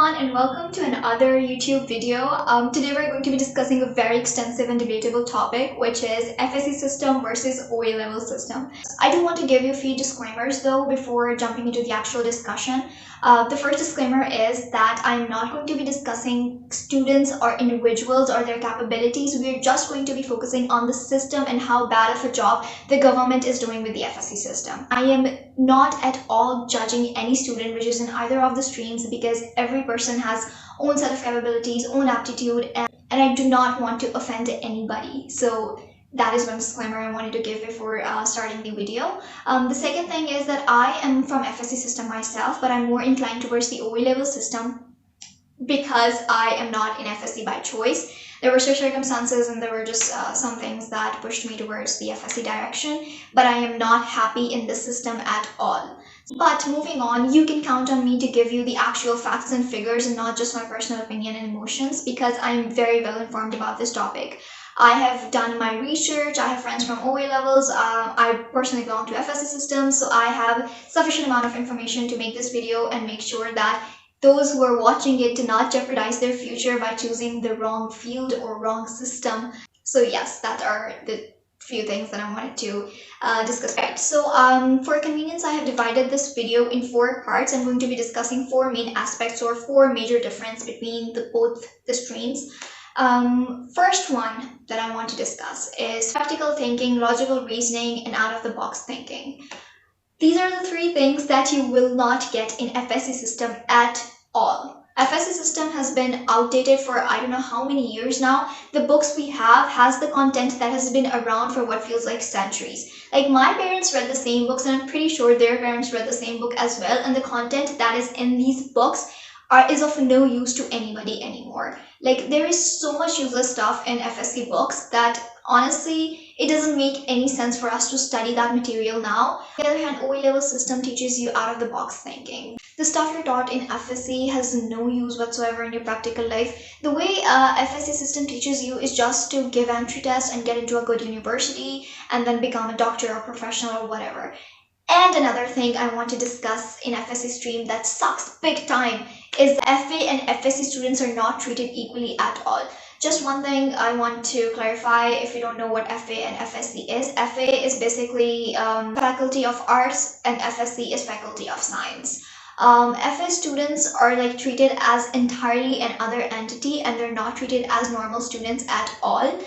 everyone and welcome to another YouTube video. Today we're going to be discussing a very extensive and debatable topic, which is FSC system versus OA level system. I do want to give you a few disclaimers though before jumping into the actual discussion. The first disclaimer is that I'm not going to be discussing students or individuals or their capabilities. We're just going to be focusing on the system and how bad of a job the government is doing with the FSC system. I am not at all judging any student which is in either of the streams because every person has own set of capabilities, own aptitude, and I do not want to offend anybody. So that is one disclaimer I wanted to give before starting the video. The second thing is that I am from FSC system myself, but I'm more inclined towards the OA level system because I am not in FSC by choice. There were circumstances and there were just some things that pushed me towards the FSC direction, but I am not happy in this system at all. But moving on, you can count on me to give you the actual facts and figures and not just my personal opinion and emotions because I am very well informed about this topic. I have done my research, I have friends from OA levels, I personally belong to FSC systems, so I have sufficient amount of information to make this video and make sure that those who are watching it do not jeopardize their future by choosing the wrong field or wrong system. So yes, that are the few things that I wanted to discuss. Right. So for convenience, I have divided this video in 4 parts. I'm going to be discussing 4 main aspects or 4 major differences between both the streams. First one that I want to discuss is practical thinking, logical reasoning, and out-of-the-box thinking. These are the 3 things that you will not get in FSC system at all. FSC system has been outdated for I don't know how many years now. The books we have has the content that has been around for what feels like centuries. Like my parents read the same books and I'm pretty sure their parents read the same book as well, and the content that is in these books is of no use to anybody anymore. Like there is so much useless stuff in FSC books that honestly it doesn't make any sense for us to study that material now. On the other hand, OA level system teaches you out of the box thinking. The stuff you're taught in FSC has no use whatsoever in your practical life. The way FSC system teaches you is just to give entry tests and get into a good university and then become a doctor or professional or whatever. And another thing I want to discuss in FSC stream that sucks big time is the FA and FSC students are not treated equally at all. Just one thing I want to clarify if you don't know what FA and FSC is. FA is basically Faculty of Arts and FSC is Faculty of Science. FA students are like treated as entirely another entity and they're not treated as normal students at all.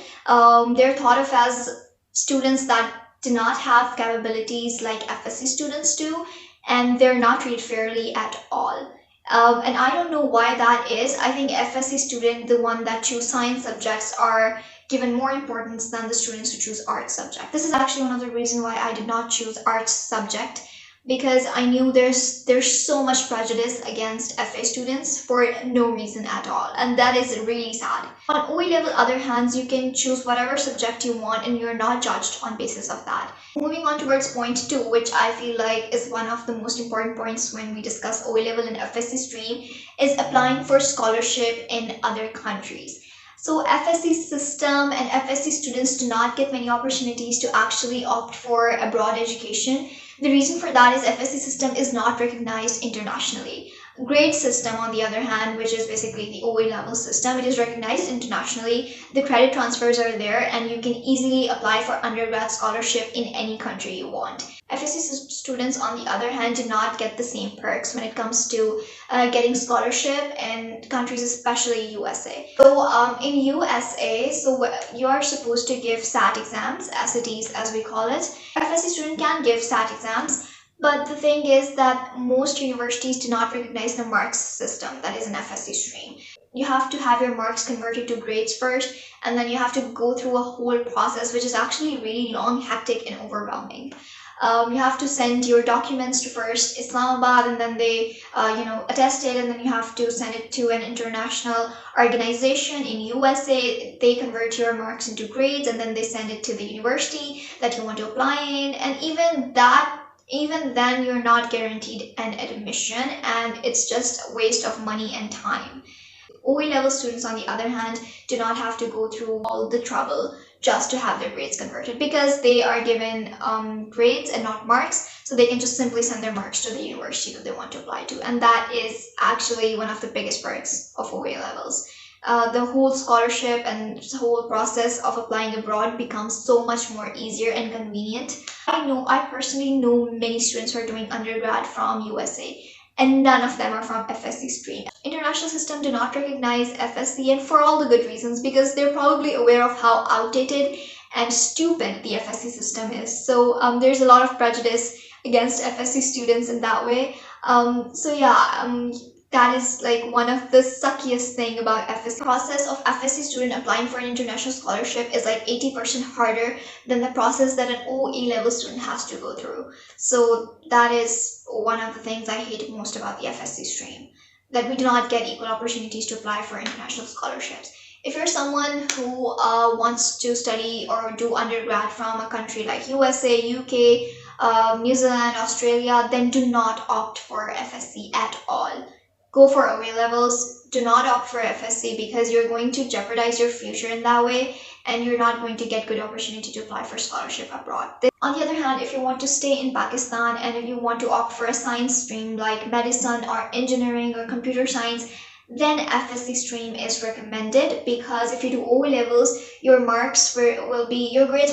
They're thought of as students that do not have capabilities like FSC students do, and they're not treated fairly at all. And I don't know why that is. I think FSC student, the one that choose science subjects, are given more importance than the students who choose arts subject. This is actually one of the reasons why I did not choose arts subject, because I knew there's so much prejudice against FA students for no reason at all, and that is really sad. On OA level other hands, you can choose whatever subject you want and you're not judged on basis of that. Moving on towards point 2, which I feel like is one of the most important points when we discuss OA level and FSC stream, is applying for scholarship in other countries. So FSC system and FSC students do not get many opportunities to actually opt for abroad education. The reason for that is FSC system is not recognized internationally. Grade system, on the other hand, which is basically the OA level system, it is recognized internationally. The credit transfers are there and you can easily apply for undergrad scholarship in any country you want. FSC students, on the other hand, do not get the same perks when it comes to getting scholarship in countries, especially USA. So in USA, so you are supposed to give SAT exams, SATs as we call it. FSC student can give SAT exams, but the thing is that most universities do not recognize the marks system that is an FSC stream. You have to have your marks converted to grades first, and then you have to go through a whole process which is actually really long, hectic, and overwhelming. You have to send your documents to first Islamabad and then they attest it, and then you have to send it to an international organization in USA. They convert your marks into grades and then they send it to the university that you want to apply in, and even then you're not guaranteed an admission and it's just a waste of money and time. OA level students, on the other hand, do not have to go through all the trouble just to have their grades converted, because they are given grades and not marks, so they can just simply send their marks to the university that they want to apply to. And that is actually one of the biggest perks of OA levels. The whole scholarship and the whole process of applying abroad becomes so much more easier and convenient. I personally know many students who are doing undergrad from USA, and none of them are from FSC stream. International system do not recognize FSC, and for all the good reasons, because they're probably aware of how outdated and stupid the FSC system is. So there's a lot of prejudice against FSC students in that way. That is like one of the suckiest thing about FSC. The process of FSC student applying for an international scholarship is like 80% harder than the process that an OA level student has to go through. So that is one of the things I hate most about the FSC stream, that we do not get equal opportunities to apply for international scholarships. If you're someone who wants to study or do undergrad from a country like USA, UK, New Zealand, Australia, then do not opt for FSC at all. Go for OA levels. Do not opt for FSC, because you're going to jeopardize your future in that way, and you're not going to get good opportunity to apply for scholarship abroad. On the other hand, if you want to stay in Pakistan and if you want to opt for a science stream like medicine or engineering or computer science, then FSC stream is recommended, because if you do OA levels, your grades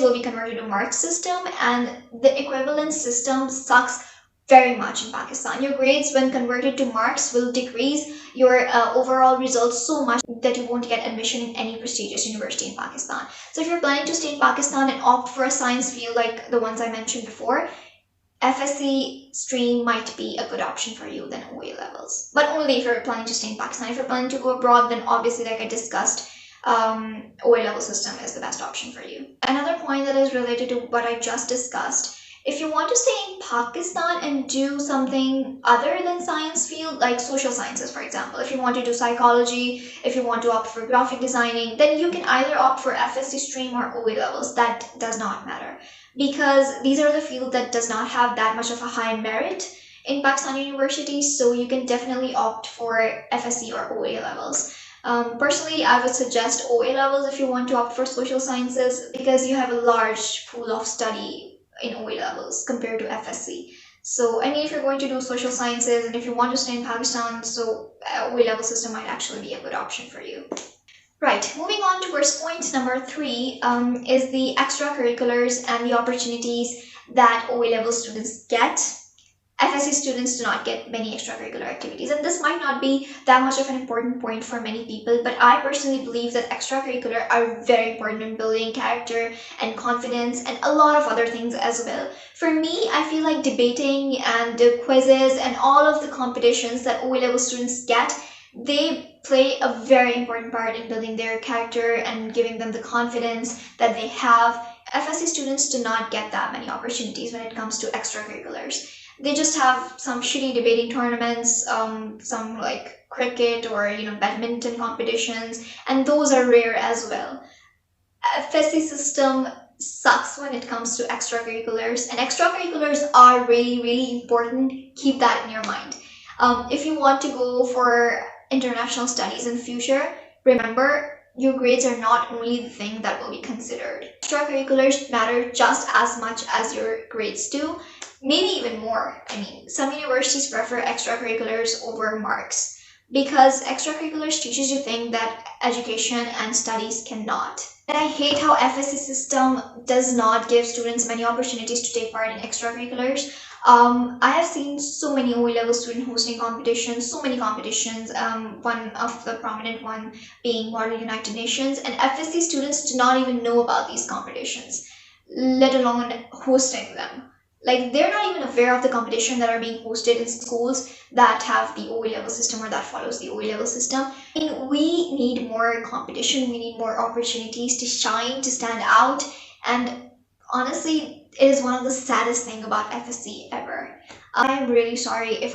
will be converted to mark system, and the equivalent system sucks very much in Pakistan. Your grades, when converted to marks, will decrease your overall results so much that you won't get admission in any prestigious university in Pakistan. So if you're planning to stay in Pakistan and opt for a science field like the ones I mentioned before, FSC stream might be a good option for you than OA levels. But only if you're planning to stay in Pakistan. If you're planning to go abroad, then obviously, like I discussed, OA level system is the best option for you. Another point that is related to what I just discussed: if you want to stay in Pakistan and do something other than science field, like social sciences, for example, if you want to do psychology, if you want to opt for graphic designing, then you can either opt for FSC stream or OA levels. That does not matter, because these are the fields that does not have that much of a high merit in Pakistani universities, so you can definitely opt for FSC or OA levels. Personally, I would suggest OA levels if you want to opt for social sciences, because you have a large pool of study in OA levels compared to FSC. So, I mean, if you're going to do social sciences and if you want to stay in Pakistan, so OA level system might actually be a good option for you. Right, moving on towards point number 3 is the extracurriculars and the opportunities that OA level students get. FSC students do not get many extracurricular activities, and this might not be that much of an important point for many people, but I personally believe that extracurricular are very important in building character and confidence and a lot of other things as well. For me, I feel like debating and quizzes and all of the competitions that OA level students get, they play a very important part in building their character and giving them the confidence that they have. FSC students do not get that many opportunities when it comes to extracurriculars. They just have some shitty debating tournaments, some like cricket or badminton competitions, and those are rare as well. FSC system sucks when it comes to extracurriculars, and extracurriculars are really, really important. Keep that in your mind. If you want to go for international studies in future, remember, your grades are not only the thing that will be considered. Extracurriculars matter just as much as your grades do. Maybe even more. I mean, some universities prefer extracurriculars over marks, because extracurriculars teaches you things that education and studies cannot. And I hate how FSC system does not give students many opportunities to take part in extracurriculars. I have seen so many OA level students hosting competitions, so many competitions, one of the prominent one being Model United Nations, and FSC students do not even know about these competitions, let alone hosting them. Like, they're not even aware of the competition that are being hosted in schools that have the OA level system or that follows the OA level system. I mean, we need more competition, we need more opportunities to shine, to stand out, and honestly, it is one of the saddest thing about FSC ever. I am really sorry if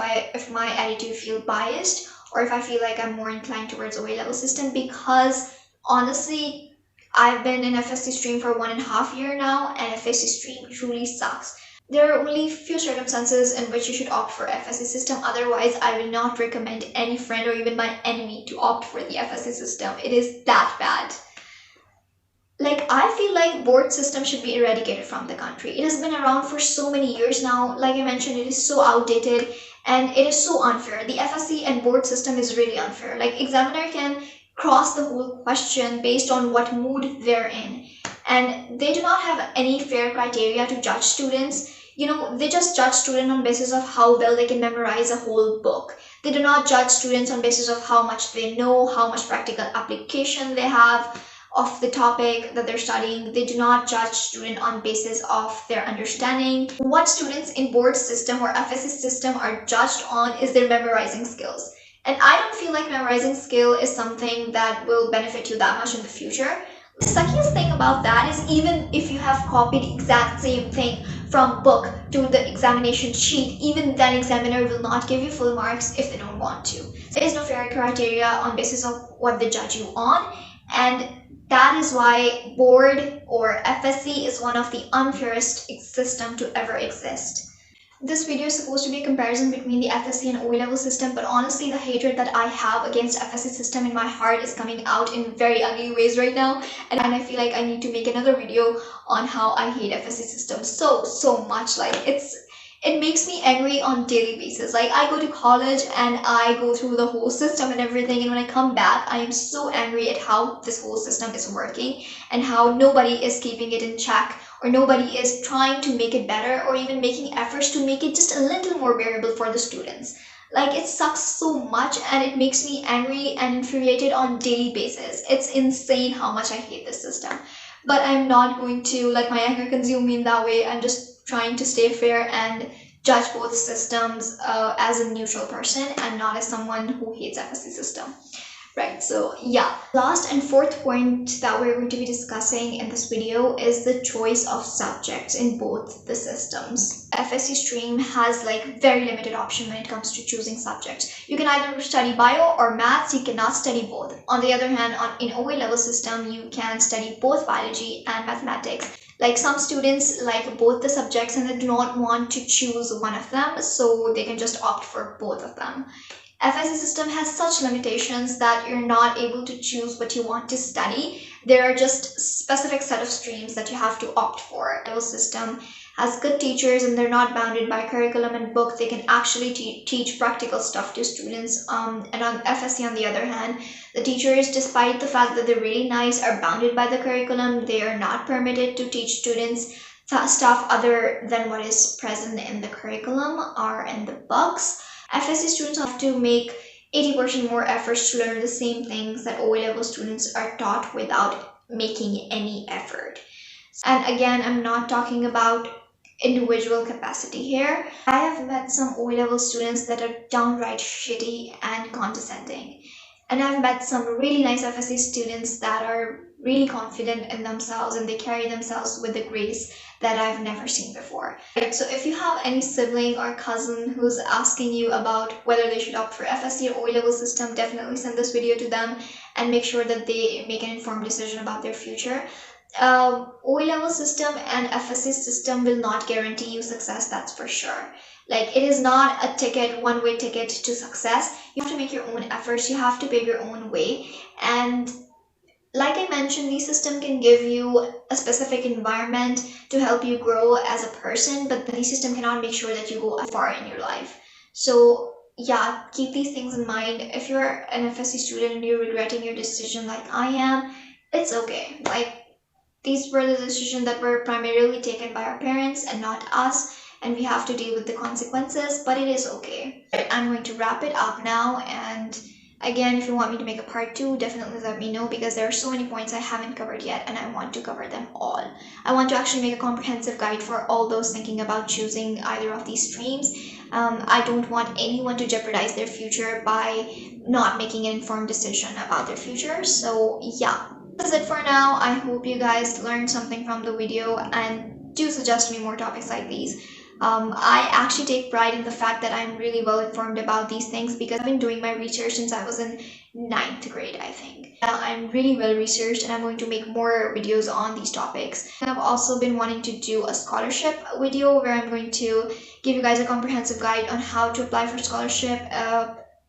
my attitude feels biased, or if I feel like I'm more inclined towards OA level system, because honestly, I've been in FSC stream for 1.5 years now, and FSC stream truly sucks. There are only few circumstances in which you should opt for FSC system. Otherwise, I will not recommend any friend or even my enemy to opt for the FSC system. It is that bad. Like, I feel like board system should be eradicated from the country. It has been around for so many years now. Like I mentioned, it is so outdated and it is so unfair. The FSC and board system is really unfair. Like, examiner can cross the whole question based on what mood they're in. And they do not have any fair criteria to judge students. You know, they just judge students on basis of how well they can memorize a whole book. They do not judge students on basis of how much they know, how much practical application they have of the topic that they're studying. They do not judge student on basis of their understanding. What students in board system or FSC system are judged on is their memorizing skills. And I don't feel like memorizing skill is something that will benefit you that much in the future. The suckiest thing about that is, even if you have copied exact same thing from book to the examination sheet, even then examiner will not give you full marks if they don't want to. There is no fair criteria on basis of what they judge you on, and that is why board or FSC is one of the unfairest system to ever exist. This video is supposed to be a comparison between the FSC and O level system, but honestly the hatred that I have against FSC system in my heart is coming out in very ugly ways right now, and I feel like I need to make another video on how I hate FSC system so much. Like, it makes me angry on daily basis. Like, I go to college and I go through the whole system and everything, and when I come back I am so angry at how this whole system is working and how nobody is keeping it in check, or nobody is trying to make it better or even making efforts to make it just a little more bearable for the students. Like, it sucks so much and it makes me angry and infuriated on daily basis. It's insane how much I hate this system. But I'm not going to let my anger consume me in that way. I'm just trying to stay fair and judge both systems as a neutral person and not as someone who hates FSC system. Right, so yeah. Last and fourth point that we're going to be discussing in this video is the choice of subjects in both the systems. FSC stream has like very limited option when it comes to choosing subjects. You can either study bio or maths, you cannot study both. On the other hand, in OA level system, you can study both biology and mathematics. Like, some students like both the subjects and they do not want to choose one of them, so they can just opt for both of them. FSC system has such limitations that you're not able to choose what you want to study. There are just specific set of streams that you have to opt for. The system has good teachers and they're not bounded by curriculum and book. They can actually teach practical stuff to students. And on FSC, on the other hand, the teachers, despite the fact that they're really nice, are bounded by the curriculum. They are not permitted to teach students stuff other than what is present in the curriculum or in the books. FSC students have to make 80% more efforts to learn the same things that OA level students are taught without making any effort. And again, I'm not talking about individual capacity here. I have met some OA level students that are downright shitty and condescending. And I've met some really nice FSC students that are really confident in themselves and they carry themselves with a grace that I've never seen before. So if you have any sibling or cousin who's asking you about whether they should opt for FSC or OA level system, definitely send this video to them and make sure that they make an informed decision about their future. OA level system and FSC system will not guarantee you success, that's for sure. Like, it is not a ticket, one-way ticket to success. You have to make your own efforts, you have to pave your own way. And like I mentioned, the system can give you a specific environment to help you grow as a person, but the system cannot make sure that you go far in your life. So yeah, keep these things in mind. If you're an FSC student and you're regretting your decision like I am, it's okay. Like, these were the decisions that were primarily taken by our parents and not us, and we have to deal with the consequences, but it is okay. I'm going to wrap it up now, and again, if you want me to make a part 2, definitely let me know, because there are so many points I haven't covered yet and I want to cover them all. I want to actually make a comprehensive guide for all those thinking about choosing either of these streams. I don't want anyone to jeopardize their future by not making an informed decision about their future. So yeah, this is it for now. I hope you guys learned something from the video and do suggest me more topics like these. I actually take pride in the fact that I'm really well informed about these things because I've been doing my research since I was in 9th grade, I think. I'm really well researched and I'm going to make more videos on these topics. I've also been wanting to do a scholarship video where I'm going to give you guys a comprehensive guide on how to apply for scholarship,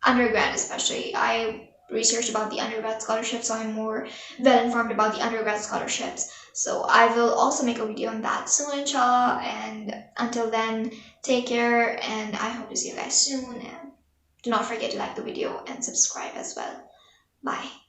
undergrad especially. I researched about the undergrad scholarships, so I'm more well informed about the undergrad scholarships. So I will also make a video on that soon, inshallah. And until then, take care, and I hope to see you guys soon. And do not forget to like the video and subscribe as well. Bye.